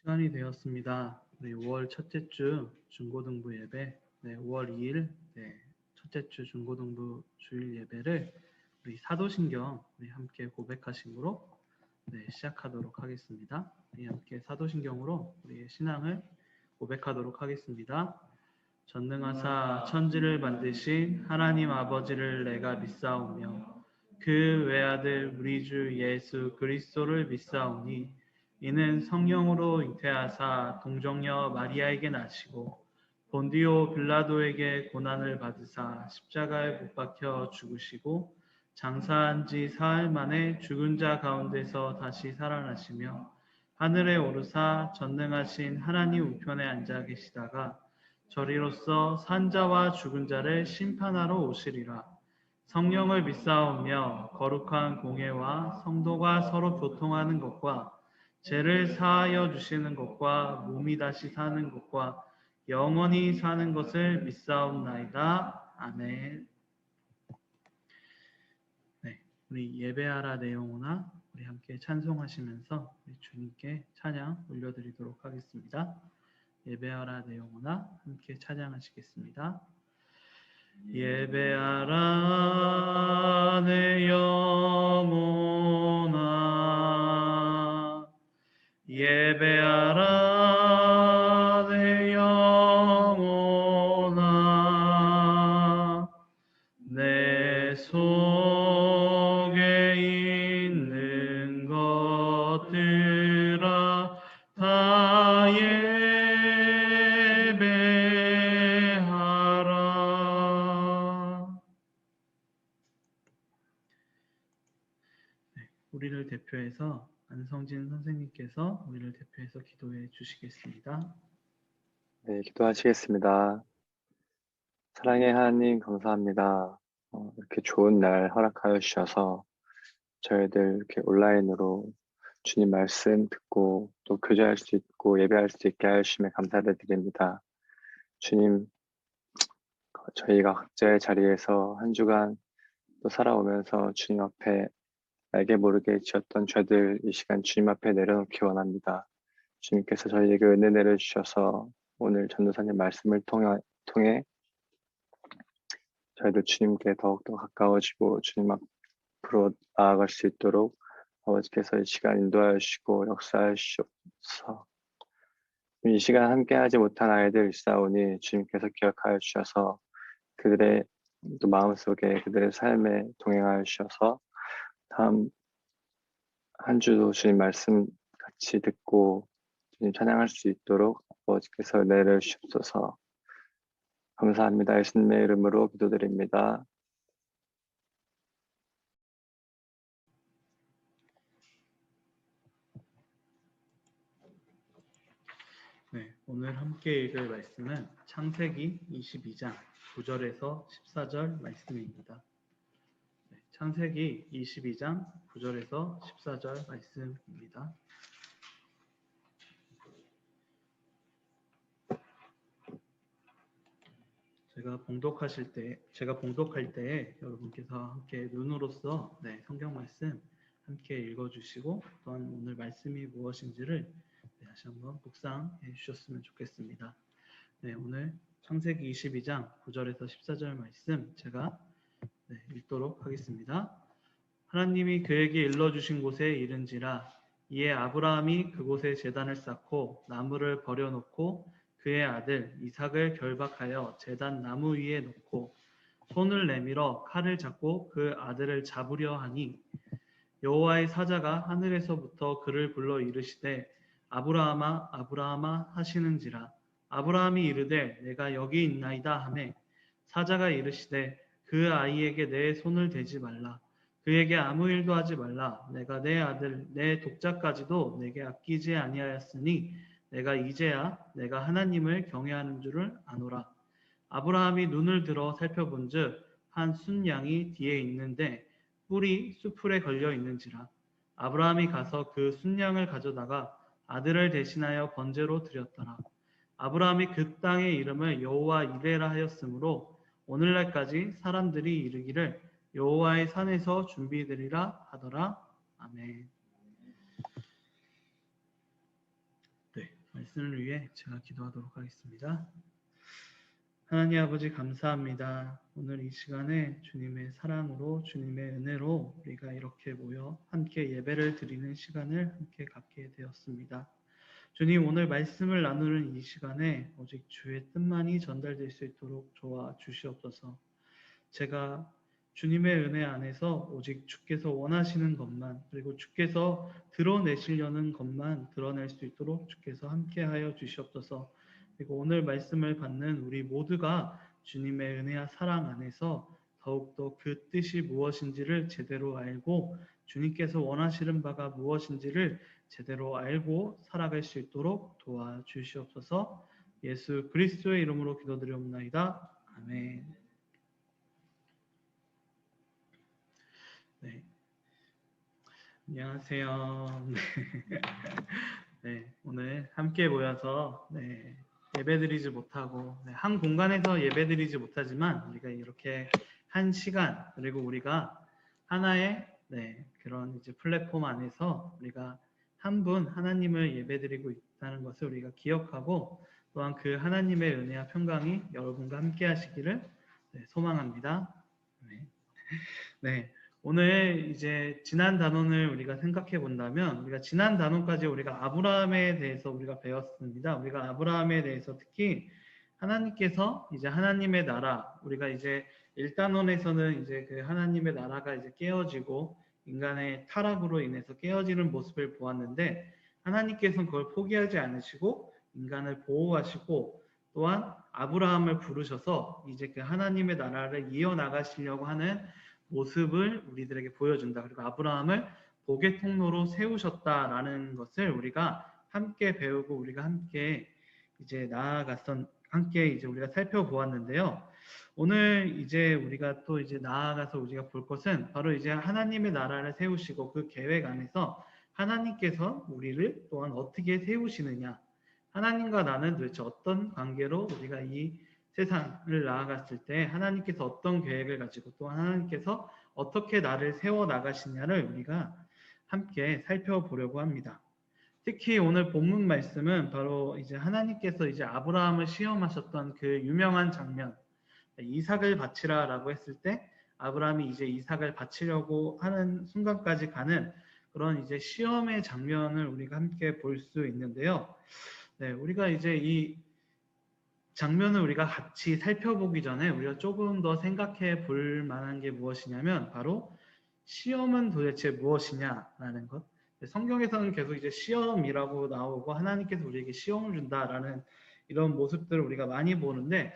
시간이 되었습니다. 우리 5월 첫째 주 중고등부 예배, 5월 2일 첫째 주 중고등부 주일 예배를 우리 사도신경 우리 함께 고백하심으로 시작하도록 하겠습니다. 우리 함께 사도신경으로 우리의 신앙을 고백하도록 하겠습니다. 전능하사 천지를 만드신 하나님 아버지를 내가 믿사오며 그 외아들 우리 주 예수 그리스도를 믿사오니 이는 성령으로 잉태하사 동정녀 마리아에게 나시고 본디오 빌라도에게 고난을 받으사 십자가에 못 박혀 죽으시고 장사한 지 사흘 만에 죽은 자 가운데서 다시 살아나시며 하늘에 오르사 전능하신 하나님 우편에 앉아 계시다가 저리로서 산자와 죽은 자를 심판하러 오시리라. 성령을 믿사오며 거룩한 공예와 성도가 서로 교통하는 것과 죄를 사하여 주시는 것과 몸이 다시 사는 것과 영원히 사는 것을 믿사옵나이다. 아멘. 우리 예배하라 내용으나 우리 함께 찬송하시면서 우리 주님께 찬양 올려드리도록 하겠습니다. 예배하라 내용으나 함께 찬양하시겠습니다. 예배하라 내 영혼아 예배하라 내 영혼아 내 속에 있는 것들아 다 예배하라. 우리를 대표해서 안성진 선생님께서 우리를 대표해서 기도해 주시겠습니다. 네, 기도하시겠습니다. 사랑의 하나님 감사합니다. 이렇게 좋은 날 허락하여 주셔서 저희들 이렇게 온라인으로 주님 말씀 듣고 또 교제할 수 있고 예배할 수 있게 하심에 감사를 드립니다. 주님, 저희가 각자의 자리에서 한 주간 또 살아오면서 주님 앞에 알게 모르게 지었던 죄들 이 시간 주님 앞에 내려놓기 원합니다. 주님께서 저희에게 은혜 내려주셔서 오늘 전도사님 말씀을 통해 저희도 주님께 더욱더 가까워지고 주님 앞으로 나아갈 수 있도록 아버지께서 이 시간 인도하여 주시고 역사하여 주시옵소서. 이 시간 함께하지 못한 아이들 있사오니 주님께서 기억하여 주셔서 그들의 또 마음속에 그들의 삶에 동행하여 주셔서 다음 한 주도 주님 말씀 같이 듣고 주님 찬양할 수 있도록 아버지께서 은혜를 주시옵소서. 감사합니다. 예수님의 이름으로 기도드립니다. 오늘 함께 읽을 말씀은 창세기 22장 9절에서 14절 말씀입니다. 창세기 22장 9절에서 14절 말씀입니다. 제가 봉독할 때에 여러분께서 함께 눈으로써 성경 말씀 함께 읽어주시고 또한 오늘 말씀이 무엇인지를 다시 한번 묵상해 주셨으면 좋겠습니다. 오늘 창세기 22장 9절에서 14절 말씀 제가 읽도록 하겠습니다. 하나님이 그에게 일러주신 곳에 이른지라 이에 아브라함이 그곳에 제단을 쌓고 나무를 버려놓고 그의 아들 이삭을 결박하여 제단 나무 위에 놓고 손을 내밀어 칼을 잡고 그 아들을 잡으려 하니 여호와의 사자가 하늘에서부터 그를 불러 이르시되 아브라함아 아브라함아 하시는지라 아브라함이 이르되 내가 여기 있나이다 하매 사자가 이르시되 그 아이에게 내 손을 대지 말라 그에게 아무 일도 하지 말라 내가 내 아들 내 독자까지도 내게 아끼지 아니하였으니 내가 이제야 내가 하나님을 경외하는 줄을 아노라. 아브라함이 눈을 들어 살펴본즉 한 순양이 뒤에 있는데 뿔이 수풀에 걸려 있는지라 아브라함이 가서 그 순양을 가져다가 아들을 대신하여 번제로 드렸더라. 아브라함이 그 땅의 이름을 여호와 이레라 하였으므로 오늘날까지 사람들이 이르기를 여호와의 산에서 준비되리라 하더라. 아멘. 말씀을 위해 제가 기도하도록 하겠습니다. 하나님 아버지 감사합니다. 오늘 이 시간에 주님의 사랑으로 주님의 은혜로 우리가 이렇게 모여 함께 예배를 드리는 시간을 함께 갖게 되었습니다. 주님 오늘 말씀을 나누는 이 시간에 오직 주의 뜻만이 전달될 수 있도록 도와주시옵소서. 제가 주님의 은혜 안에서 오직 주께서 원하시는 것만 그리고 주께서 드러내시려는 것만 드러낼 수 있도록 주께서 함께하여 주시옵소서. 그리고 오늘 말씀을 받는 우리 모두가 주님의 은혜와 사랑 안에서 더욱더 그 뜻이 무엇인지를 제대로 알고 주님께서 원하시는 바가 무엇인지를 제대로 알고 살아갈 수 있도록 도와주시옵소서. 예수 그리스도의 이름으로 기도드리옵나이다. 아멘. 네. 안녕하세요. 네, 오늘 함께 모여서 예배드리지 못하고 한 공간에서 예배드리지 못하지만 우리가 이렇게 한 시간 그리고 우리가 하나의 그런 이제 플랫폼 안에서 우리가 한 분 하나님을 예배드리고 있다는 것을 우리가 기억하고 또한 그 하나님의 은혜와 평강이 여러분과 함께 하시기를 소망합니다. 네. 오늘 이제 지난 단원을 우리가 생각해 본다면 우리가 지난 단원까지 우리가 아브라함에 대해서 우리가 배웠습니다. 우리가 아브라함에 대해서 특히 하나님께서 이제 하나님의 나라 우리가 이제 1단원에서는 이제 그 하나님의 나라가 이제 깨어지고 인간의 타락으로 인해서 깨어지는 모습을 보았는데 하나님께서는 그걸 포기하지 않으시고 인간을 보호하시고 또한 아브라함을 부르셔서 이제 그 하나님의 나라를 이어나가시려고 하는 모습을 우리들에게 보여준다. 그리고 아브라함을 복의 통로로 세우셨다라는 것을 우리가 함께 배우고 우리가 함께 이제 함께 이제 우리가 살펴보았는데요. 오늘 이제 우리가 또 이제 나아가서 우리가 볼 것은 바로 이제 하나님의 나라를 세우시고 그 계획 안에서 하나님께서 우리를 또한 어떻게 세우시느냐. 하나님과 나는 도대체 어떤 관계로 우리가 이 세상을 나아갔을 때 하나님께서 어떤 계획을 가지고 또 하나님께서 어떻게 나를 세워 나가시냐를 우리가 함께 살펴보려고 합니다. 특히 오늘 본문 말씀은 바로 이제 하나님께서 이제 아브라함을 시험하셨던 그 유명한 장면, 이삭을 바치라라고 했을 때 아브라함이 이제 이삭을 바치려고 하는 순간까지 가는 그런 이제 시험의 장면을 우리가 함께 볼 수 있는데요. 우리가 이제 이 장면을 우리가 같이 살펴보기 전에 우리가 조금 더 생각해 볼 만한 게 무엇이냐면 바로 시험은 도대체 무엇이냐라는 것. 성경에서는 계속 이제 시험이라고 나오고 하나님께서 우리에게 시험을 준다라는 이런 모습들을 우리가 많이 보는데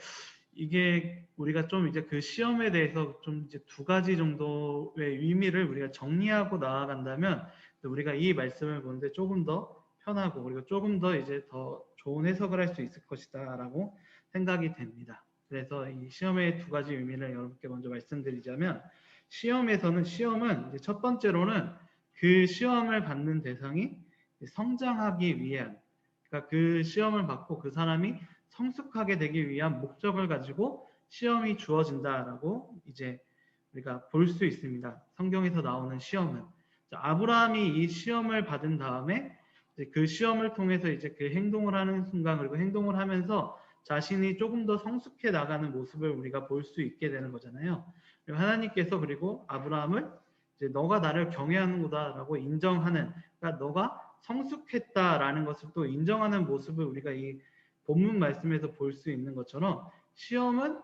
이게 우리가 좀 이제 그 시험에 대해서 좀 이제 두 가지 정도의 의미를 우리가 정리하고 나아간다면 우리가 이 말씀을 보는데 조금 더 편하고 그리고 조금 더 이제 더 좋은 해석을 할 수 있을 것이다라고 생각이 됩니다. 그래서 이 시험의 두 가지 의미를 여러분께 먼저 말씀드리자면 시험은 이제 첫 번째로는 그 시험을 받는 대상이 성장하기 위한 그러니까 그 시험을 받고 그 사람이 성숙하게 되기 위한 목적을 가지고 시험이 주어진다라고 이제 우리가 볼 수 있습니다. 성경에서 나오는 시험은 아브라함이 이 시험을 받은 다음에 그 시험을 통해서 이제 그 행동을 하는 순간 그리고 행동을 하면서 자신이 조금 더 성숙해 나가는 모습을 우리가 볼 수 있게 되는 거잖아요. 그리고 하나님께서 그리고 아브라함을 이제 너가 나를 경외하는구나라고 인정하는 그러니까 너가 성숙했다라는 것을 또 인정하는 모습을 우리가 이 본문 말씀에서 볼 수 있는 것처럼 시험은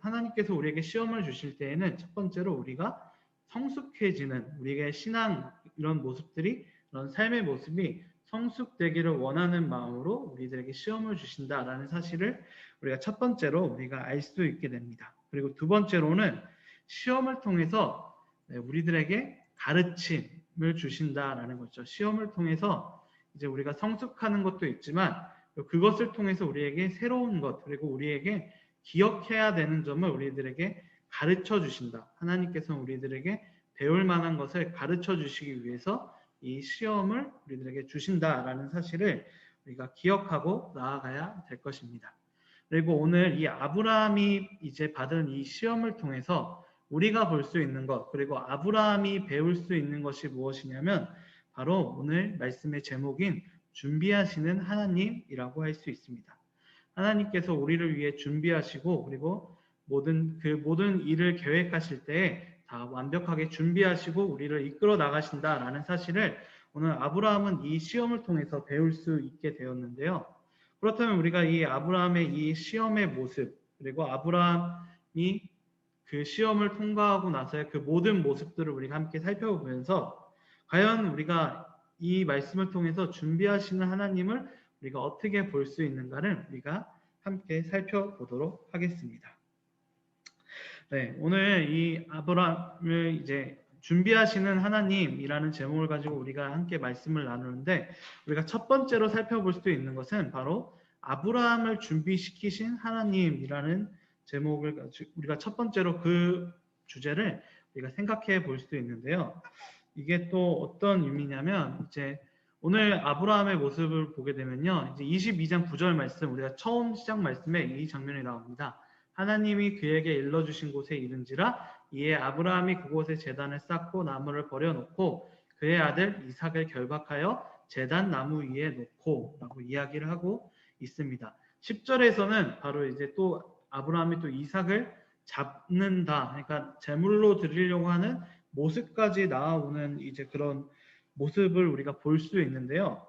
하나님께서 우리에게 시험을 주실 때에는 첫 번째로 우리가 성숙해지는 우리의 신앙 이런 모습들이 이런 삶의 모습이 성숙되기를 원하는 마음으로 우리들에게 시험을 주신다라는 사실을 우리가 첫 번째로 우리가 알 수 있게 됩니다. 그리고 두 번째로는 시험을 통해서 우리들에게 가르침을 주신다라는 거죠. 시험을 통해서 이제 우리가 성숙하는 것도 있지만 그것을 통해서 우리에게 새로운 것 그리고 우리에게 기억해야 되는 점을 우리들에게 가르쳐 주신다. 하나님께서는 우리들에게 배울 만한 것을 가르쳐 주시기 위해서 이 시험을 우리들에게 주신다라는 사실을 우리가 기억하고 나아가야 될 것입니다. 그리고 오늘 이 아브라함이 이제 받은 이 시험을 통해서 우리가 볼 수 있는 것 그리고 아브라함이 배울 수 있는 것이 무엇이냐면 바로 오늘 말씀의 제목인 준비하시는 하나님이라고 할 수 있습니다. 하나님께서 우리를 위해 준비하시고 그리고 모든 일을 계획하실 때에 다 완벽하게 준비하시고 우리를 이끌어 나가신다라는 사실을 오늘 아브라함은 이 시험을 통해서 배울 수 있게 되었는데요. 그렇다면 우리가 이 아브라함의 이 시험의 모습 그리고 아브라함이 그 시험을 통과하고 나서의 그 모든 모습들을 우리가 함께 살펴보면서 과연 우리가 이 말씀을 통해서 준비하시는 하나님을 우리가 어떻게 볼 수 있는가를 우리가 함께 살펴보도록 하겠습니다. 네, 오늘 이 아브라함을 이제 준비하시는 하나님이라는 제목을 가지고 우리가 함께 말씀을 나누는데 우리가 첫 번째로 살펴볼 수 있는 것은 바로 아브라함을 준비시키신 하나님이라는 제목을 가지고 우리가 첫 번째로 그 주제를 우리가 생각해 볼 수 있는데요. 이게 또 어떤 의미냐면 이제 오늘 아브라함의 모습을 보게 되면요. 이제 22장 9절 말씀 우리가 처음 시작 말씀에 이 장면이 나옵니다. 하나님이 그에게 일러주신 곳에 이른지라 이에 아브라함이 그곳에 제단을 쌓고 나무를 버려놓고 그의 아들 이삭을 결박하여 제단 나무 위에 놓고 라고 이야기를 하고 있습니다. 10절에서는 바로 이제 또 아브라함이 또 이삭을 잡는다. 그러니까 제물로 드리려고 하는 모습까지 나오는 이제 그런 모습을 우리가 볼 수 있는데요.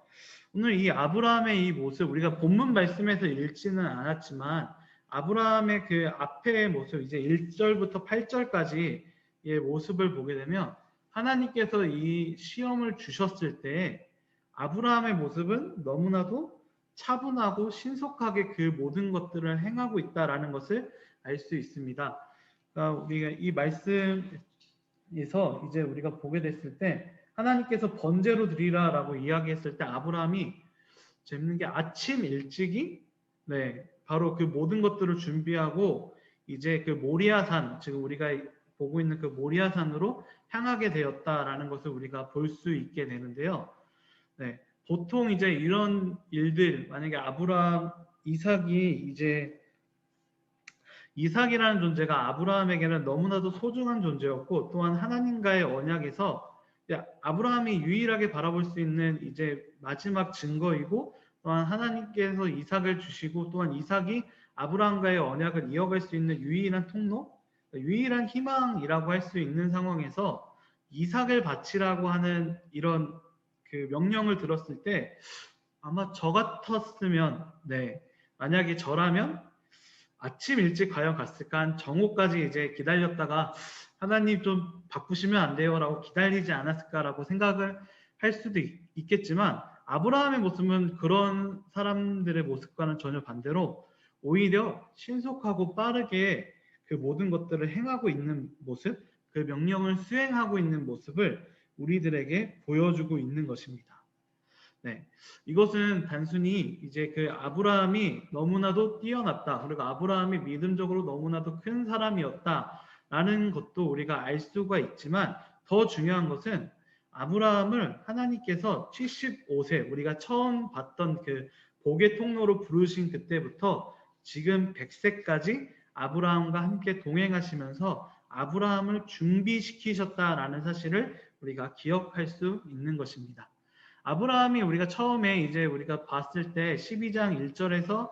오늘 이 아브라함의 이 모습 우리가 본문 말씀에서 읽지는 않았지만 아브라함의 그 앞의 모습 이제 1절부터 8절까지의 모습을 보게 되면 하나님께서 이 시험을 주셨을 때 아브라함의 모습은 너무나도 차분하고 신속하게 그 모든 것들을 행하고 있다라는 것을 알 수 있습니다. 그러니까 우리가 이 말씀에서 이제 우리가 보게 됐을 때 하나님께서 번제로 드리라라고 이야기했을 때 아브라함이 재밌는 게 아침 일찍이 바로 그 모든 것들을 준비하고 이제 그 모리아산 지금 우리가 보고 있는 그 모리아산으로 향하게 되었다라는 것을 우리가 볼 수 있게 되는데요. 보통 이제 이런 일들 만약에 아브라함 이삭이라는 존재가 아브라함에게는 너무나도 소중한 존재였고 또한 하나님과의 언약에서 아브라함이 유일하게 바라볼 수 있는 이제 마지막 증거이고 또한 하나님께서 이삭을 주시고 또한 이삭이 아브라함과의 언약을 이어갈 수 있는 유일한 통로, 유일한 희망이라고 할 수 있는 상황에서 이삭을 바치라고 하는 이런 그 명령을 들었을 때 아마 저 같았으면 만약에 저라면 아침 일찍 과연 갔을까 한 정오까지 이제 기다렸다가 하나님 좀 바꾸시면 안 돼요 라고 기다리지 않았을까라고 생각을 할 수도 있겠지만 아브라함의 모습은 그런 사람들의 모습과는 전혀 반대로 오히려 신속하고 빠르게 그 모든 것들을 행하고 있는 모습, 그 명령을 수행하고 있는 모습을 우리들에게 보여주고 있는 것입니다. 이것은 단순히 이제 그 아브라함이 너무나도 뛰어났다. 그리고 아브라함이 믿음적으로 너무나도 큰 사람이었다라는 것도 우리가 알 수가 있지만 더 중요한 것은 아브라함을 하나님께서 75세 우리가 처음 봤던 그 복의 통로로 부르신 그때부터 지금 100세까지 아브라함과 함께 동행하시면서 아브라함을 준비시키셨다라는 사실을 우리가 기억할 수 있는 것입니다. 아브라함이 우리가 처음에 이제 우리가 봤을 때 12장 1절에서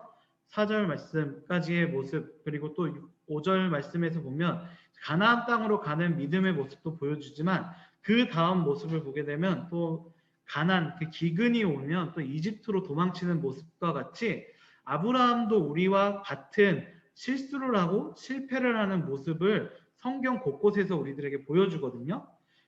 4절 말씀까지의 모습 그리고 또 5절 말씀에서 보면 가나안 땅으로 가는 믿음의 모습도 보여주지만 그 다음 모습을 보게 되면 또 가난 그 기근이 오면 또 이집트로 도망치는 모습과 같이 아브라함도 우리와 같은 실수를 하고 실패를 하는 모습을 성경 곳곳에서 우리들에게 보여주거든요.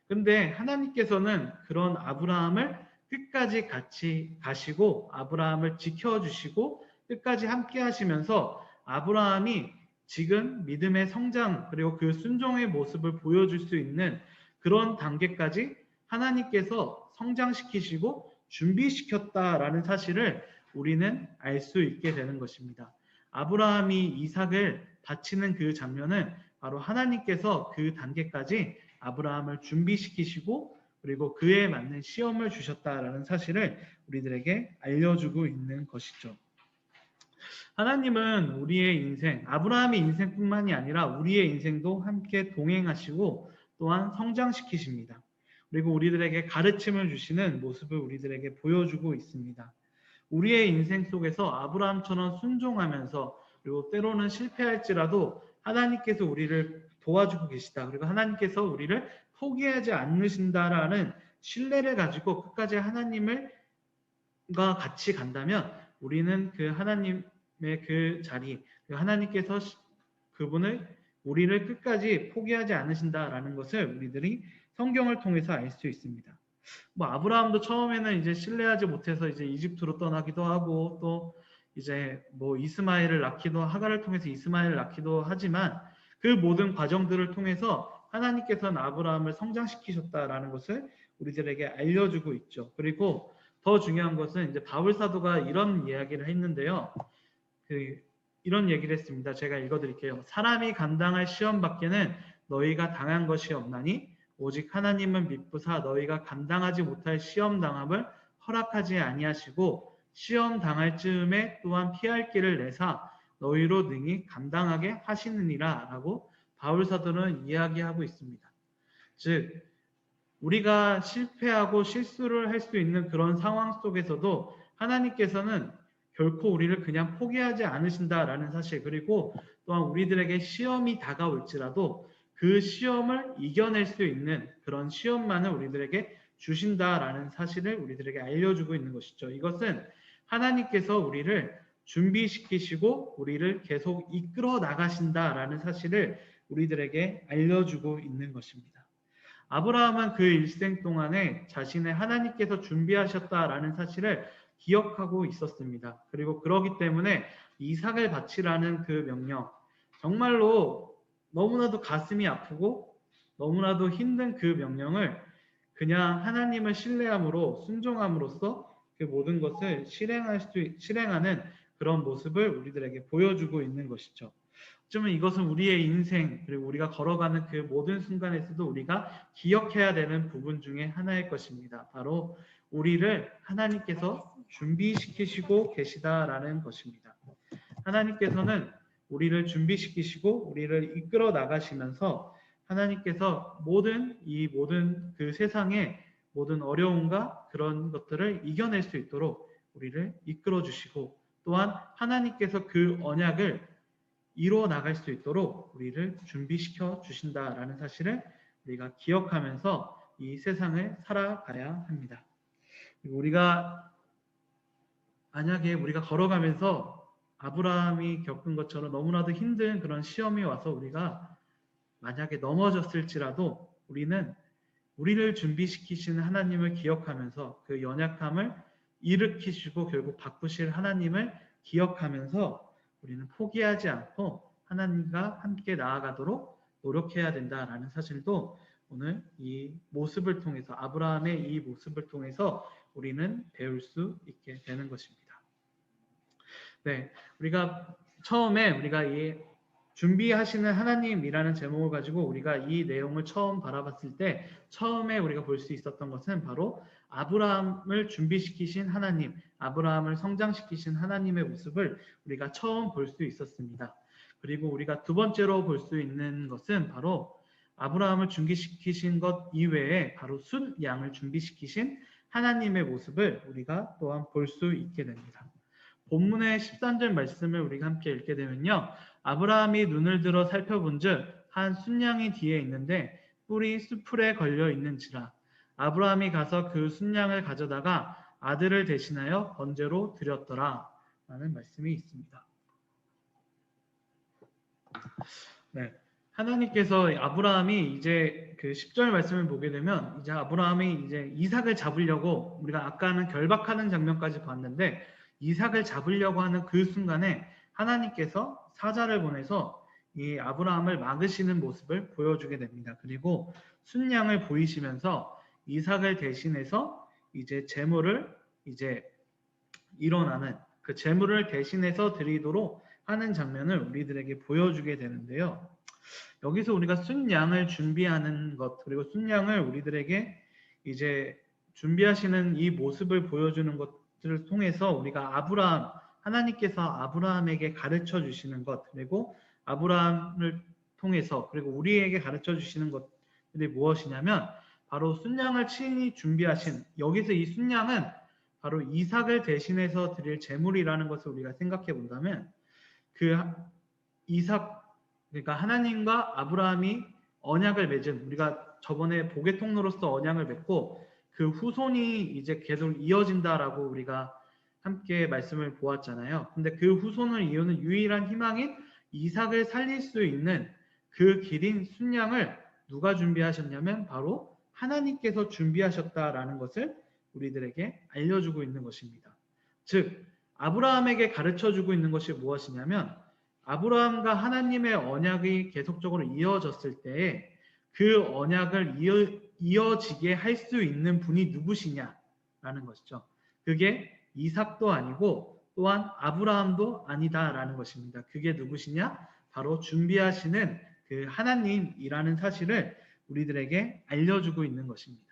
근데 하나님께서는 그런 아브라함을 끝까지 같이 가시고 아브라함을 지켜주시고 끝까지 함께 하시면서 아브라함이 지금 믿음의 성장 그리고 그 순종의 모습을 보여줄 수 있는 그런 단계까지 하나님께서 성장시키시고 준비시켰다라는 사실을 우리는 알 수 있게 되는 것입니다. 아브라함이 이삭을 바치는 그 장면은 바로 하나님께서 그 단계까지 아브라함을 준비시키시고 그리고 그에 맞는 시험을 주셨다라는 사실을 우리들에게 알려주고 있는 것이죠. 하나님은 우리의 인생, 아브라함의 인생뿐만이 아니라 우리의 인생도 함께 동행하시고 또한 성장시키십니다. 그리고 우리들에게 가르침을 주시는 모습을 우리들에게 보여주고 있습니다. 우리의 인생 속에서 아브라함처럼 순종하면서 그리고 때로는 실패할지라도 하나님께서 우리를 도와주고 계시다. 그리고 하나님께서 우리를 포기하지 않으신다라는 신뢰를 가지고 끝까지 하나님과 같이 간다면 우리는 그 하나님의 그 자리, 하나님께서 우리를 끝까지 포기하지 않으신다라는 것을 우리들이 성경을 통해서 알 수 있습니다. 뭐 아브라함도 처음에는 이제 신뢰하지 못해서 이제 이집트로 떠나기도 하고 또 이제 뭐 이스마엘을 낳기도 하갈을 통해서 이스마엘을 낳기도 하지만 그 모든 과정들을 통해서 하나님께서는 아브라함을 성장시키셨다라는 것을 우리들에게 알려주고 있죠. 그리고 더 중요한 것은 이제 바울 사도가 이런 이야기를 했는데요. 이런 얘기를 했습니다. 제가 읽어드릴게요. 사람이 감당할 시험 밖에는 너희가 당한 것이 없나니 오직 하나님은 미쁘사 너희가 감당하지 못할 시험 당함을 허락하지 아니하시고 시험 당할 즈음에 또한 피할 길을 내사 너희로 능히 감당하게 하시느니라 라고 바울 사도는 이야기하고 있습니다. 즉 우리가 실패하고 실수를 할 수 있는 그런 상황 속에서도 하나님께서는 결코 우리를 그냥 포기하지 않으신다라는 사실, 그리고 또한 우리들에게 시험이 다가올지라도 그 시험을 이겨낼 수 있는 그런 시험만을 우리들에게 주신다라는 사실을 우리들에게 알려주고 있는 것이죠. 이것은 하나님께서 우리를 준비시키시고 우리를 계속 이끌어 나가신다라는 사실을 우리들에게 알려주고 있는 것입니다. 아브라함은 그 일생 동안에 자신의 하나님께서 준비하셨다라는 사실을 기억하고 있었습니다. 그리고 그러기 때문에 이삭을 바치라는 그 명령, 정말로 너무나도 가슴이 아프고 너무나도 힘든 그 명령을 그냥 하나님을 신뢰함으로 순종함으로써 그 모든 것을 실행하는 그런 모습을 우리들에게 보여주고 있는 것이죠. 어쩌면 이것은 우리의 인생 그리고 우리가 걸어가는 그 모든 순간에서도 우리가 기억해야 되는 부분 중에 하나일 것입니다. 바로 우리를 하나님께서 준비시키시고 계시다라는 것입니다. 하나님께서는 우리를 준비시키시고 우리를 이끌어 나가시면서 하나님께서 모든 그 세상의 모든 어려움과 그런 것들을 이겨낼 수 있도록 우리를 이끌어 주시고 또한 하나님께서 그 언약을 이루어 나갈 수 있도록 우리를 준비시켜 주신다라는 사실을 우리가 기억하면서 이 세상을 살아가야 합니다. 우리가 만약에 우리가 걸어가면서 아브라함이 겪은 것처럼 너무나도 힘든 그런 시험이 와서 우리가 만약에 넘어졌을지라도 우리는 우리를 준비시키시는 하나님을 기억하면서 그 연약함을 일으키시고 결국 바꾸실 하나님을 기억하면서 우리는 포기하지 않고 하나님과 함께 나아가도록 노력해야 된다라는 사실도 오늘 이 모습을 통해서 아브라함의 이 모습을 통해서 우리는 배울 수 있게 되는 것입니다. 네, 우리가 처음에 이 준비하시는 하나님이라는 제목을 가지고 우리가 이 내용을 처음 바라봤을 때 처음에 우리가 볼 수 있었던 것은 바로 아브라함을 준비시키신 하나님, 아브라함을 성장시키신 하나님의 모습을 우리가 처음 볼 수 있었습니다. 그리고 우리가 두 번째로 볼 수 있는 것은 바로 아브라함을 준비시키신 것 이외에 바로 순 양을 준비시키신 하나님의 모습을 우리가 또한 볼 수 있게 됩니다. 본문의 13절 말씀을 우리가 함께 읽게 되면요. 아브라함이 눈을 들어 살펴본즉 한 순양이 뒤에 있는데 뿔이 수풀에 걸려 있는지라. 아브라함이 가서 그 순양을 가져다가 아들을 대신하여 번제로 드렸더라. 라는 말씀이 있습니다. 네. 하나님께서 아브라함이 이제 그 10절 말씀을 보게 되면 이제 아브라함이 이제 이삭을 잡으려고 우리가 아까는 결박하는 장면까지 봤는데 이삭을 잡으려고 하는 그 순간에 하나님께서 사자를 보내서 이 아브라함을 막으시는 모습을 보여주게 됩니다. 그리고 순양을 보이시면서 이삭을 대신해서 이제 제물을 이제 일어나는 그 제물을 대신해서 드리도록 하는 장면을 우리들에게 보여주게 되는데요. 여기서 우리가 순양을 준비하는 것 그리고 순양을 우리들에게 이제 준비하시는 이 모습을 보여주는 것들을 통해서 우리가 하나님께서 아브라함에게 가르쳐 주시는 것 그리고 아브라함을 통해서 그리고 우리에게 가르쳐 주시는 것들이 무엇이냐면 바로 순양을 친히 준비하신, 여기서 이 순양은 바로 이삭을 대신해서 드릴 제물이라는 것을 우리가 생각해 본다면, 그 이삭, 그러니까 하나님과 아브라함이 언약을 맺은, 우리가 저번에 복의 통로로서 언약을 맺고 그 후손이 이제 계속 이어진다라고 우리가 함께 말씀을 보았잖아요. 근데 그 후손을 이루는 유일한 희망인 이삭을 살릴 수 있는 그 길인 순양을 누가 준비하셨냐면 바로 하나님께서 준비하셨다라는 것을 우리들에게 알려주고 있는 것입니다. 즉 아브라함에게 가르쳐주고 있는 것이 무엇이냐면, 아브라함과 하나님의 언약이 계속적으로 이어졌을 때에 그 언약을 이어지게 할 수 있는 분이 누구시냐라는 것이죠. 그게 이삭도 아니고 또한 아브라함도 아니다라는 것입니다. 그게 누구시냐? 바로 준비하시는 그 하나님이라는 사실을 우리들에게 알려주고 있는 것입니다.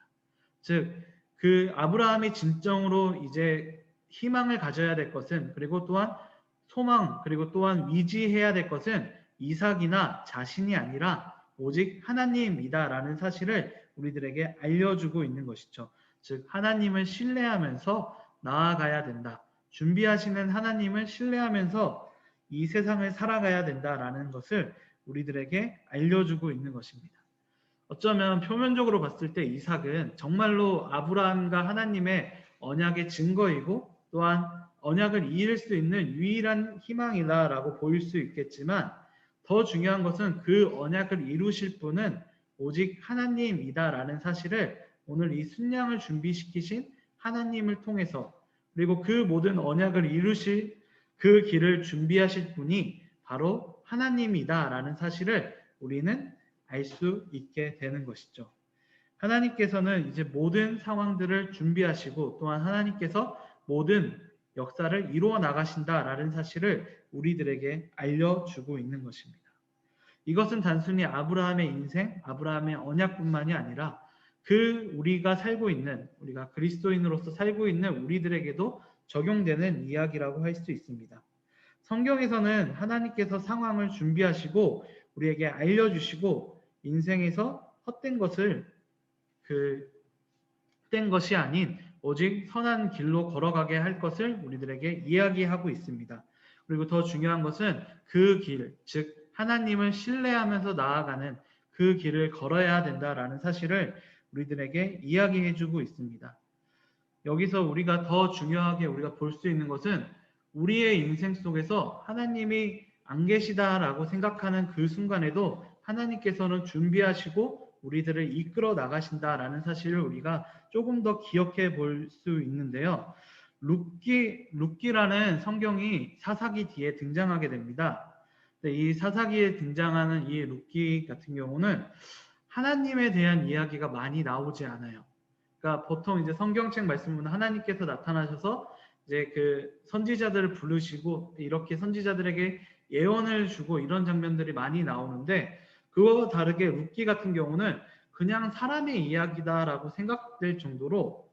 즉, 그 아브라함이 진정으로 이제 희망을 가져야 될 것은, 그리고 또한 소망, 그리고 또한 위지해야 될 것은 이삭이나 자신이 아니라 오직 하나님이다라는 사실을 우리들에게 알려주고 있는 것이죠. 즉 하나님을 신뢰하면서 나아가야 된다. 준비하시는 하나님을 신뢰하면서 이 세상을 살아가야 된다라는 것을 우리들에게 알려주고 있는 것입니다. 어쩌면 표면적으로 봤을 때 이삭은 정말로 아브라함과 하나님의 언약의 증거이고 또한 언약을 이을 수 있는 유일한 희망이다라고 보일 수 있겠지만, 더 중요한 것은 그 언약을 이루실 분은 오직 하나님이다라는 사실을 오늘 이 순양을 준비시키신 하나님을 통해서, 그리고 그 모든 언약을 이루실 그 길을 준비하실 분이 바로 하나님이다라는 사실을 우리는 알 수 있게 되는 것이죠. 하나님께서는 이제 모든 상황들을 준비하시고 또한 하나님께서 모든 역사를 이루어 나가신다라는 사실을 우리들에게 알려주고 있는 것입니다. 이것은 단순히 아브라함의 인생, 아브라함의 언약뿐만이 아니라 우리가 살고 있는, 우리가 그리스도인으로서 살고 있는 우리들에게도 적용되는 이야기라고 할 수 있습니다. 성경에서는 하나님께서 상황을 준비하시고 우리에게 알려주시고 인생에서 헛된 것이 아닌 오직 선한 길로 걸어가게 할 것을 우리들에게 이야기하고 있습니다. 그리고 더 중요한 것은 그 길, 즉 하나님을 신뢰하면서 나아가는 그 길을 걸어야 된다라는 사실을 우리들에게 이야기해주고 있습니다. 여기서 우리가 더 중요하게 우리가 볼 수 있는 것은, 우리의 인생 속에서 하나님이 안 계시다라고 생각하는 그 순간에도 하나님께서는 준비하시고 우리들을 이끌어 나가신다라는 사실을 우리가 조금 더 기억해 볼 수 있는데요. 룻기라는 성경이 사사기 뒤에 등장하게 됩니다. 이 사사기에 등장하는 이 룻기 같은 경우는 하나님에 대한 이야기가 많이 나오지 않아요. 그러니까 보통 이제 성경책 말씀은 하나님께서 나타나셔서 이제 그 선지자들을 부르시고 이렇게 선지자들에게 예언을 주고 이런 장면들이 많이 나오는데, 그거와 다르게 룻기 같은 경우는 그냥 사람의 이야기다라고 생각될 정도로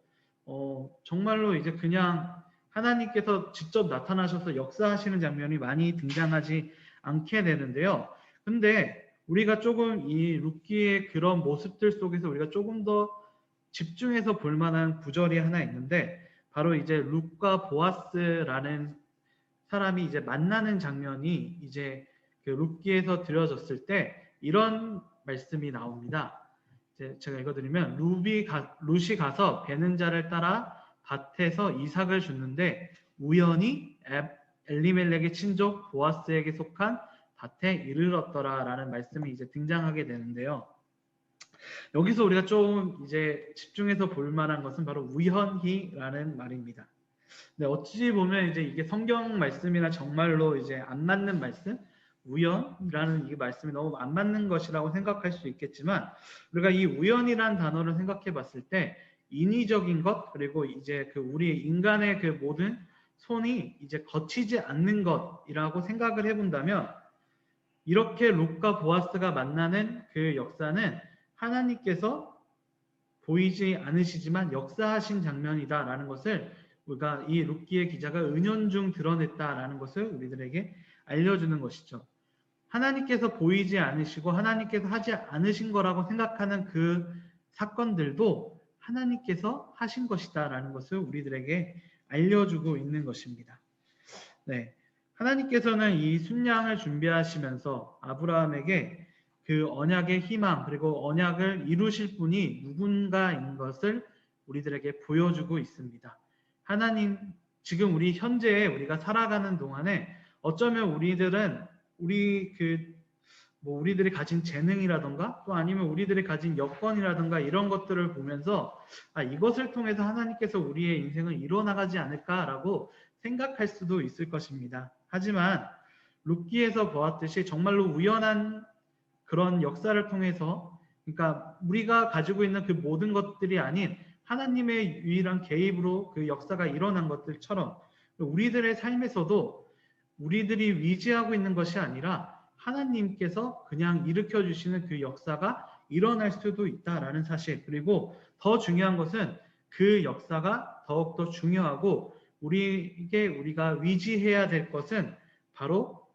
정말로 이제 그냥 하나님께서 직접 나타나셔서 역사하시는 장면이 많이 등장하지 않게 되는데요. 근데 우리가 조금 이 룻기의 그런 모습들 속에서 우리가 조금 더 집중해서 볼 만한 구절이 하나 있는데, 바로 이제 룻과 보아스라는 사람이 이제 만나는 장면이 이제 그 룻기에서 드려졌을 때 이런 말씀이 나옵니다. 제가 읽어드리면, 룻이 가서 베는 자를 따라 밭에서 이삭을 줬는데 우연히 엘리멜렉의 친족 보아스에게 속한 밭에 이르렀더라라는 말씀이 이제 등장하게 되는데요. 여기서 우리가 좀 이제 집중해서 볼 만한 것은 바로 우연히라는 말입니다. 근데 어찌 보면 이제 이게 성경 말씀이나 정말로 이제 안 맞는 말씀, 우연이라는 이 말씀이 너무 안 맞는 것이라고 생각할 수 있겠지만, 우리가 이 우연이라는 단어를 생각해 봤을 때 인위적인 것, 그리고 이제 그 우리 인간의 그 모든 손이 이제 거치지 않는 것이라고 생각을 해본다면, 이렇게 룻과 보아스가 만나는 그 역사는 하나님께서 보이지 않으시지만 역사하신 장면이다라는 것을 우리가 이 룻기의 기자가 은연중 드러냈다라는 것을 우리들에게 알려주는 것이죠. 하나님께서 보이지 않으시고 하나님께서 하지 않으신 거라고 생각하는 그 사건들도 하나님께서 하신 것이다라는 것을 우리들에게 알려주고 있는 것입니다. 네, 하나님께서는 이 순양을 준비하시면서 아브라함에게 그 언약의 희망 그리고 언약을 이루실 분이 누군가인 것을 우리들에게 보여주고 있습니다. 하나님, 지금 우리 현재에 우리가 살아가는 동안에 어쩌면 우리들은 우리들이 가진 재능이라던가 또 아니면 우리들이 가진 여건이라던가 이런 것들을 보면서 이것을 통해서 하나님께서 우리의 인생을 이뤄나가지 않을까라고 생각할 수도 있을 것입니다. 하지만 룻기에서 보았듯이 정말로 우연한 그런 역사를 통해서, 그러니까 우리가 가지고 있는 그 모든 것들이 아닌 하나님의 유일한 개입으로 그 역사가 일어난 것들처럼 우리들의 삶에서도 우리들이 위지하고 있는 것이 아니라 하나님께서 그냥 일으켜 주시는 그 역사가 일어날 수도 있다라는 사실, 그리고 더 중요한 것은 그 역사가 더욱더 중요하고 우리가 위지해야 될 것은 바로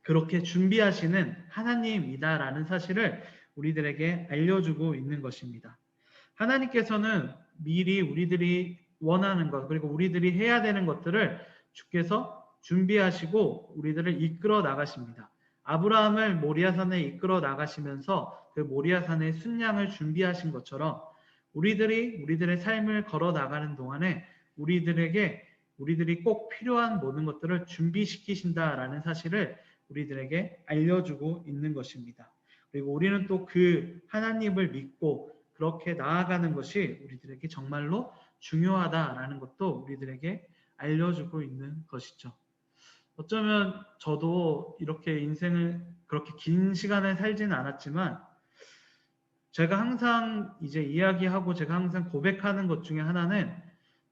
그렇게 준비하시는 하나님이다라는 사실을 우리들에게 알려주고 있는 것입니다. 하나님께서는 미리 우리들이 원하는 것 그리고 우리들이 해야 되는 것들을 주께서 준비하시고 우리들을 이끌어 나가십니다. 아브라함을 모리아산에 이끌어 나가시면서 그 모리아산의 순양을 준비하신 것처럼 우리들의 삶을 걸어 나가는 동안에 우리들이 꼭 필요한 모든 것들을 준비시키신다라는 사실을 우리들에게 알려주고 있는 것입니다. 그리고 우리는 또 그 하나님을 믿고 그렇게 나아가는 것이 우리들에게 정말로 중요하다라는 것도 우리들에게 알려주고 있는 것이죠. 어쩌면 저도 이렇게 인생을 그렇게 긴 시간을 살지는 않았지만 제가 항상 이제 이야기하고 제가 항상 고백하는 것 중에 하나는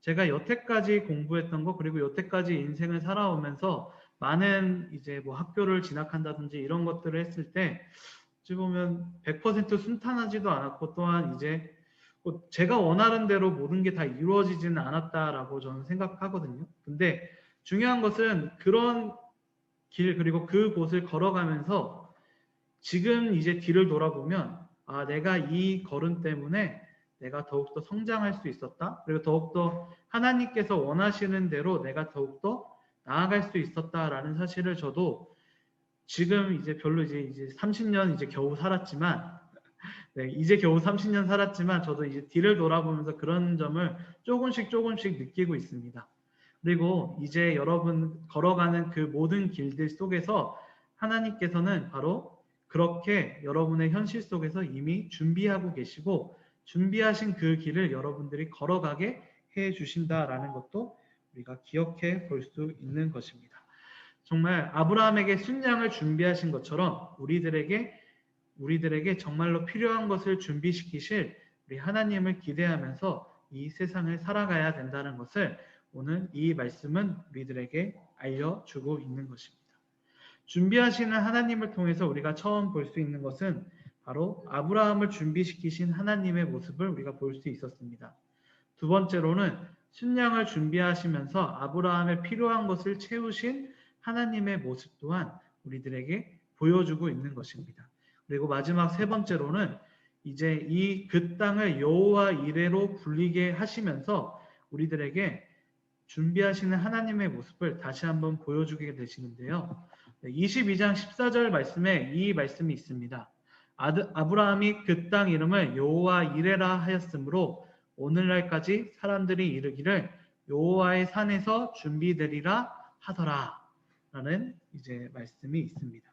제가 여태까지 공부했던 거 그리고 여태까지 인생을 살아오면서 많은 이제 뭐 학교를 진학한다든지 이런 것들을 했을 때 어찌 보면 100% 순탄하지도 않았고 또한 이제 제가 원하는 대로 모든 게 다 이루어지지는 않았다라고 저는 생각하거든요. 근데 중요한 것은 그런 길 그리고 그곳을 걸어가면서 지금 이제 뒤를 돌아보면 내가 이 걸음 때문에 내가 더욱더 성장할 수 있었다. 그리고 더욱더 하나님께서 원하시는 대로 내가 더욱더 나아갈 수 있었다라는 사실을 저도 지금 이제 별로 이제 30년 이제 겨우 살았지만 네, 이제 겨우 30년 살았지만 저도 이제 뒤를 돌아보면서 그런 점을 조금씩 느끼고 있습니다. 그리고 이제 여러분 걸어가는 그 모든 길들 속에서 하나님께서는 바로 그렇게 여러분의 현실 속에서 이미 준비하고 계시고 준비하신 그 길을 여러분들이 걸어가게 해 주신다라는 것도 우리가 기억해 볼 수 있는 것입니다. 정말 아브라함에게 순양을 준비하신 것처럼 우리들에게 정말로 필요한 것을 준비시키실 우리 하나님을 기대하면서 이 세상을 살아가야 된다는 것을 오늘 이 말씀은 우리들에게 알려주고 있는 것입니다. 준비하시는 하나님을 통해서 우리가 처음 볼 수 있는 것은 바로 아브라함을 준비시키신 하나님의 모습을 우리가 볼 수 있었습니다. 두 번째로는 순양을 준비하시면서 아브라함의 필요한 것을 채우신 하나님의 모습 또한 우리들에게 보여주고 있는 것입니다. 그리고 마지막 세 번째로는 이제 그 땅을 여호와 이레로 불리게 하시면서 우리들에게 준비하시는 하나님의 모습을 다시 한번 보여주게 되시는데요. 22장 14절 말씀에 이 말씀이 있습니다. 아브라함이 그 땅 이름을 여호와 이레라 하였으므로 오늘날까지 사람들이 이르기를 여호와의 산에서 준비되리라 하더라 라는 이제 말씀이 있습니다.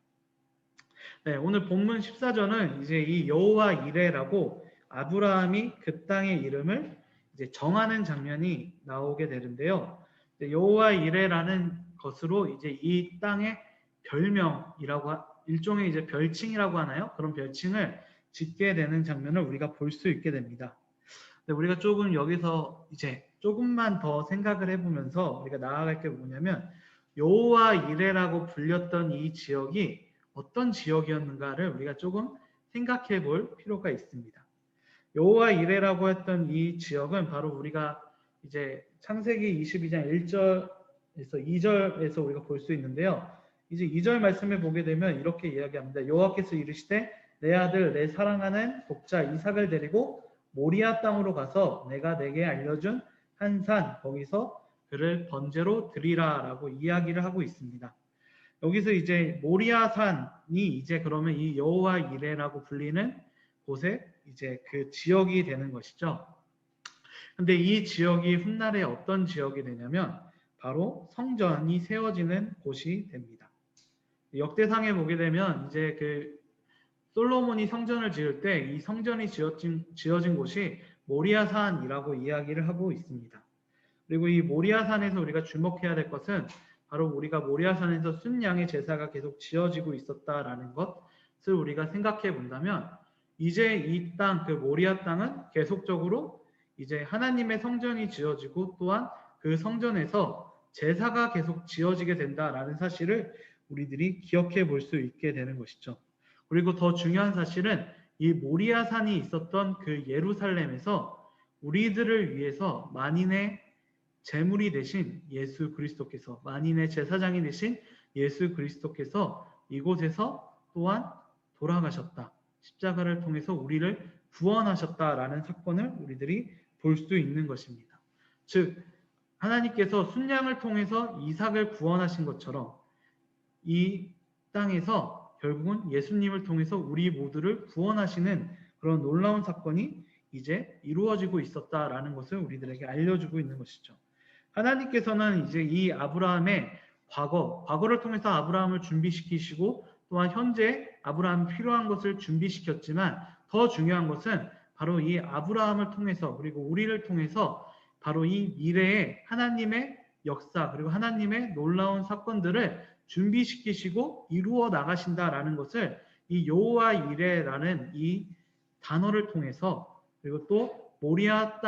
네, 오늘 본문 14절은 이제 이 여호와 이레라고 아브라함이 그 땅의 이름을 이제 정하는 장면이 나오게 되는데요. 여호와 이레라는 것으로 이제 이 땅의 별명이라고 일종의 이제 별칭이라고 하나요? 그런 별칭을 짓게 되는 장면을 우리가 볼 수 있게 됩니다. 우리가 조금 여기서 이제 조금만 더 생각을 해보면서 우리가 나아갈 게 뭐냐면 여호와 이레라고 불렸던 이 지역이 어떤 지역이었는가를 우리가 조금 생각해 볼 필요가 있습니다. 여호와 이레라고 했던 이 지역은 바로 우리가 이제 창세기 22장 1절에서 2절에서 우리가 볼 수 있는데요. 이제 2절 말씀을 보게 되면 이렇게 이야기합니다. 여호와께서 이르시되 내 아들 내 사랑하는 독자 이삭을 데리고 모리아 땅으로 가서 내가 내게 알려준 한 산 거기서 그를 번제로 드리라라고 이야기를 하고 있습니다. 여기서 이제 모리아 산이 이제 그러면 이 여호와 이레라고 불리는 곳에 이제 그 지역이 되는 것이죠. 근데 이 지역이 훗날에 어떤 지역이 되냐면 바로 성전이 세워지는 곳이 됩니다. 역대상에 보게 되면 이제 그 솔로몬이 성전을 지을 때 이 성전이 지어진 곳이 모리아산이라고 이야기를 하고 있습니다. 그리고 이 모리아산에서 우리가 주목해야 될 것은 바로 우리가 모리아산에서 순양의 제사가 계속 지어지고 있었다라는 것을 우리가 생각해 본다면 이제 이 땅, 그 모리아 땅은 계속적으로 이제 하나님의 성전이 지어지고 또한 그 성전에서 제사가 계속 지어지게 된다라는 사실을 우리들이 기억해 볼 수 있게 되는 것이죠. 그리고 더 중요한 사실은 이 모리아산이 있었던 그 예루살렘에서 우리들을 위해서 만인의 제물이 되신 예수 그리스도께서, 만인의 제사장이 되신 예수 그리스도께서 이곳에서 또한 돌아가셨다. 십자가를 통해서 우리를 구원하셨다라는 사건을 우리들이 볼 수 있는 것입니다. 즉 하나님께서 순양을 통해서 이삭을 구원하신 것처럼 이 땅에서 결국은 예수님을 통해서 우리 모두를 구원하시는 그런 놀라운 사건이 이제 이루어지고 있었다라는 것을 우리들에게 알려주고 있는 것이죠. 하나님께서는 이제 이 아브라함의 과거를 통해서 아브라함을 준비시키시고 또한 현재 아브라함이 필요한 것을 준비시켰지만 더 중요한 것은 바로 이 아브라함을 통해서 그리고 우리를 통해서 바로 이 미래의 하나님의 역사 그리고 하나님의 놀라운 사건들을 준비시키시고 이루어 나가신다라는 것을 이 여호와 이레라는 이 단어를 통해서 그리고 또 모리아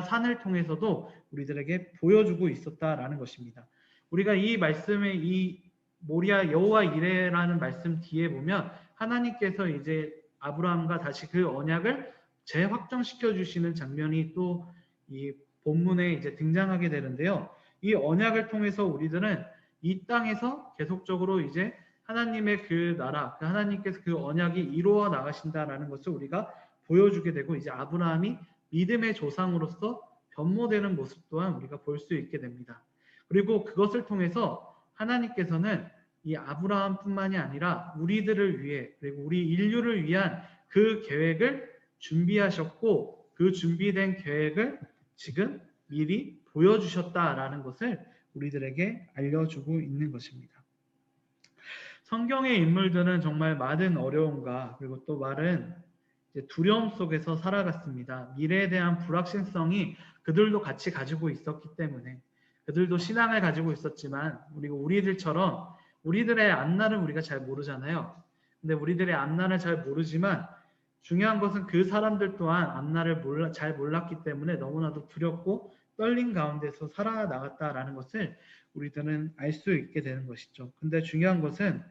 산을 통해서도 우리들에게 보여주고 있었다라는 것입니다. 우리가 이 말씀의 이 모리아 여호와 이레라는 말씀 뒤에 보면 하나님께서 이제 아브라함과 다시 그 언약을 재확정시켜 주시는 장면이 또 이 본문에 이제 등장하게 되는데요. 이 언약을 통해서 우리들은 이 땅에서 계속적으로 이제 하나님의 그 나라, 하나님께서 그 언약이 이루어 나가신다라는 것을 우리가 보여주게 되고 이제 아브라함이 믿음의 조상으로서 변모되는 모습 또한 우리가 볼 수 있게 됩니다. 그리고 그것을 통해서 하나님께서는 이 아브라함뿐만이 아니라 우리들을 위해 그리고 우리 인류를 위한 그 계획을 준비하셨고 그 준비된 계획을 지금 미리 보여주셨다라는 것을 우리들에게 알려주고 있는 것입니다. 성경의 인물들은 정말 많은 어려움과 그리고 또 많은 두려움 속에서 살아갔습니다. 미래에 대한 불확실성이 그들도 같이 가지고 있었기 때문에 그들도 신앙을 가지고 있었지만 그리고 우리들처럼 우리들의 앞날은 우리가 잘 모르잖아요. 근데 우리들의 앞날을 잘 모르지만 중요한 것은 그 사람들 또한 앞날을 잘 몰랐기 때문에 너무나도 두렵고 떨림 가운데서 살아나갔다라는 것을 우리들은 알 수 있게 되는 것이죠. 근데 중요한 것은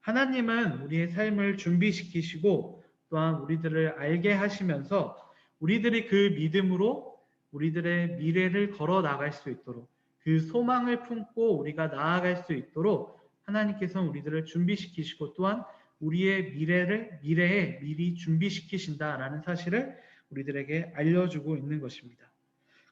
하나님은 우리의 삶을 준비시키시고 또한 우리들을 알게 하시면서 우리들이 그 믿음으로 우리들의 미래를 걸어 나갈 수 있도록 그 소망을 품고 우리가 나아갈 수 있도록 하나님께서는 우리들을 준비시키시고 또한 우리의 미래에 미리 준비시키신다라는 사실을 우리들에게 알려주고 있는 것입니다.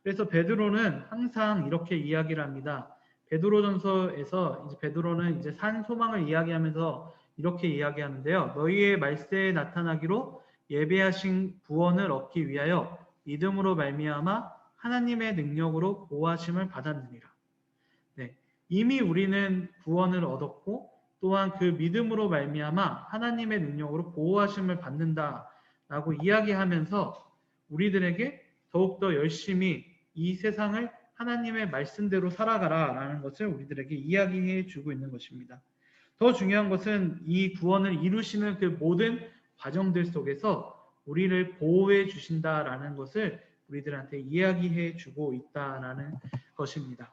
그래서 베드로는 항상 이렇게 이야기를 합니다. 베드로전서에서 이제 베드로는 이제 산 소망을 이야기하면서 이렇게 이야기하는데요. 너희의 말세에 나타나기로 예배하신 구원을 얻기 위하여 믿음으로 말미암아 하나님의 능력으로 보호하심을 받았느니라. 네, 이미 우리는 구원을 얻었고 또한 그 믿음으로 말미암아 하나님의 능력으로 보호하심을 받는다라고 이야기하면서 우리들에게 더욱더 열심히 이 세상을 하나님의 말씀대로 살아가라라는 것을 우리들에게 이야기해 주고 있는 것입니다. 더 중요한 것은 이 구원을 이루시는 그 모든 과정들 속에서 우리를 보호해 주신다라는 것을 우리들한테 이야기해 주고 있다라는 것입니다.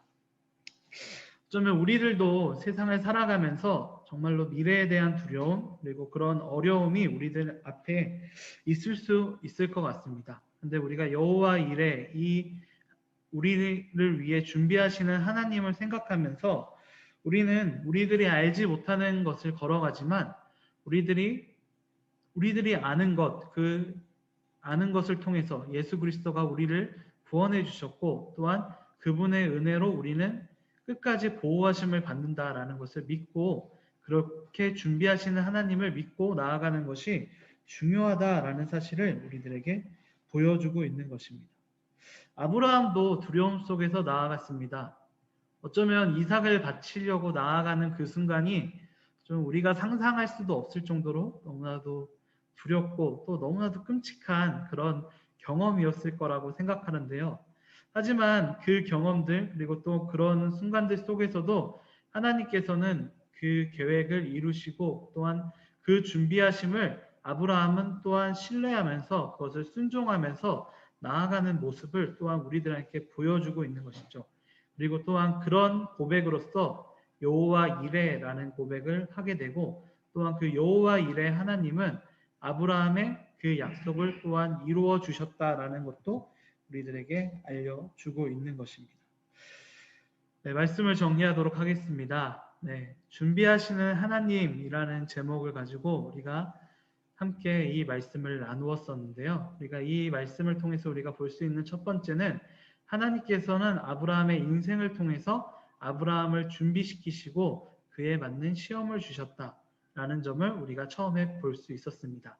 어쩌면 우리들도 세상을 살아가면서 정말로 미래에 대한 두려움 그리고 그런 어려움이 우리들 앞에 있을 수 있을 것 같습니다. 근데 우리가 여호와 이레 이 우리를 위해 준비하시는 하나님을 생각하면서 우리는 우리들이 알지 못하는 것을 걸어가지만 우리들이 아는 아는 것을 통해서 예수 그리스도가 우리를 구원해 주셨고, 또한 그분의 은혜로 우리는 끝까지 보호하심을 받는다라는 것을 믿고, 그렇게 준비하시는 하나님을 믿고 나아가는 것이 중요하다라는 사실을 우리들에게 보여주고 있는 것입니다. 아브라함도 두려움 속에서 나아갔습니다. 어쩌면 이삭을 바치려고 나아가는 그 순간이 좀 우리가 상상할 수도 없을 정도로 너무나도 두렵고 또 너무나도 끔찍한 그런 경험이었을 거라고 생각하는데요. 하지만 그 경험들 그리고 또 그런 순간들 속에서도 하나님께서는 그 계획을 이루시고 또한 그 준비하심을 아브라함은 또한 신뢰하면서 그것을 순종하면서 나아가는 모습을 또한 우리들에게 보여주고 있는 것이죠. 그리고 또한 그런 고백으로서 여호와 이레라는 고백을 하게 되고, 또한 그 여호와 이레 하나님은 아브라함의 그 약속을 또한 이루어 주셨다라는 것도 우리들에게 알려주고 있는 것입니다. 네, 말씀을 정리하도록 하겠습니다. 네, 준비하시는 하나님이라는 제목을 가지고 우리가 함께 이 말씀을 나누었었는데요. 우리가 이 말씀을 통해서 우리가 볼 수 있는 첫 번째는 하나님께서는 아브라함의 인생을 통해서 아브라함을 준비시키시고 그에 맞는 시험을 주셨다라는 점을 우리가 처음에 볼 수 있었습니다.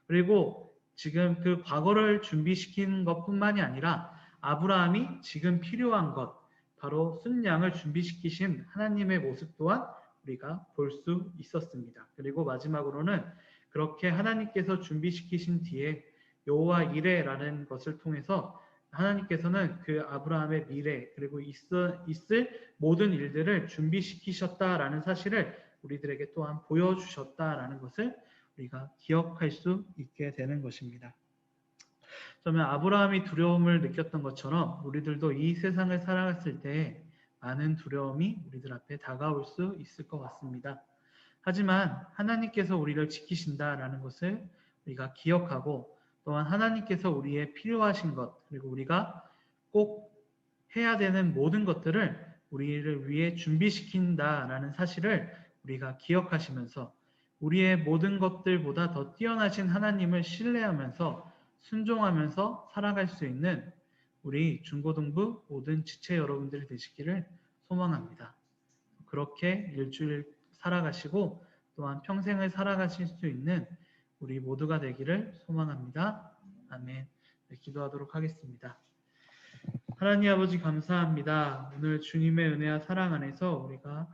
그리고 지금 그 과거를 준비시킨 것뿐만이 아니라 아브라함이 지금 필요한 것, 바로 순양을 준비시키신 하나님의 모습 또한 우리가 볼 수 있었습니다. 그리고 마지막으로는 그렇게 하나님께서 준비시키신 뒤에 여호와 이레라는 것을 통해서 하나님께서는 그 아브라함의 미래 그리고 있을 모든 일들을 준비시키셨다라는 사실을 우리들에게 또한 보여주셨다라는 것을 우리가 기억할 수 있게 되는 것입니다. 그러면 아브라함이 두려움을 느꼈던 것처럼 우리들도 이 세상을 살아갔을 때 많은 두려움이 우리들 앞에 다가올 수 있을 것 같습니다. 하지만 하나님께서 우리를 지키신다라는 것을 우리가 기억하고, 또한 하나님께서 우리의 필요하신 것 그리고 우리가 꼭 해야 되는 모든 것들을 우리를 위해 준비시킨다라는 사실을 우리가 기억하시면서 우리의 모든 것들보다 더 뛰어나신 하나님을 신뢰하면서 순종하면서 살아갈 수 있는 우리 중고등부 모든 지체 여러분들이 되시기를 소망합니다. 그렇게 일주일 살아가시고 또한 평생을 살아가실 수 있는 우리 모두가 되기를 소망합니다. 아멘. 네, 기도하도록 하겠습니다. 하나님 아버지 감사합니다. 오늘 주님의 은혜와 사랑 안에서 우리가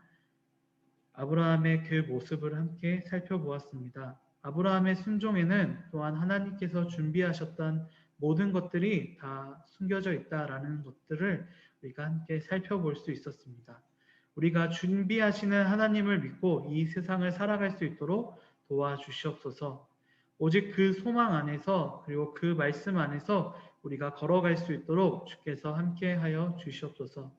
아브라함의 그 모습을 함께 살펴보았습니다. 아브라함의 순종에는 또한 하나님께서 준비하셨던 모든 것들이 다 숨겨져 있다라는 것들을 우리가 함께 살펴볼 수 있었습니다. 우리가 준비하시는 하나님을 믿고 이 세상을 살아갈 수 있도록 도와주시옵소서. 오직 그 소망 안에서 그리고 그 말씀 안에서 우리가 걸어갈 수 있도록 주께서 함께하여 주시옵소서.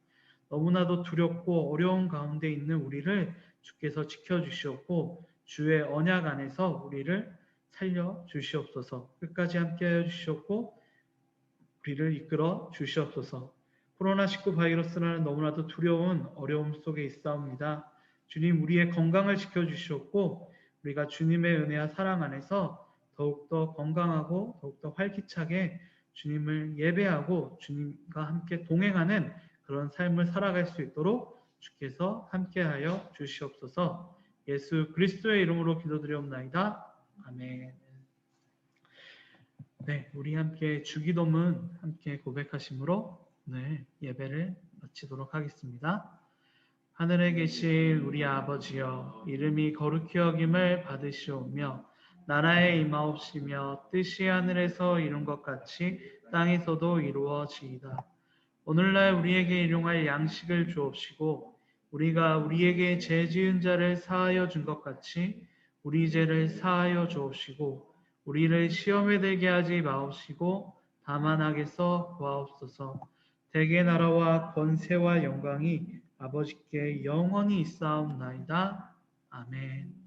너무나도 두렵고 어려운 가운데 있는 우리를 주께서 지켜주시옵고 주의 언약 안에서 우리를 살려주시옵소서. 끝까지 함께하여 주시옵고 우리를 이끌어 주시옵소서. 코로나19 바이러스라는 너무나도 두려운 어려움 속에 있사옵니다. 주님, 우리의 건강을 지켜주시옵고 우리가 주님의 은혜와 사랑 안에서 더욱더 건강하고 더욱더 활기차게 주님을 예배하고 주님과 함께 동행하는 그런 삶을 살아갈 수 있도록 주께서 함께하여 주시옵소서. 예수 그리스도의 이름으로 기도드리옵나이다. 아멘. 네, 우리 함께 주기도문 함께 고백하심으로 오늘 예배를 마치도록 하겠습니다. 하늘에 계신 우리 아버지여, 이름이 거룩히 여김을 받으시오며 나라에 임하옵시며 뜻이 하늘에서 이룬 것 같이 땅에서도 이루어지이다. 오늘날 우리에게 일용할 양식을 주옵시고 우리가 우리에게 죄 지은 자를 사하여 준 것 같이 우리 죄를 사하여 주옵시고 우리를 시험에 들게 하지 마옵시고 다만 악에서 구하옵소서. 대개 나라와 권세와 영광이 아버지께 영원히 있사옵나이다. 아멘.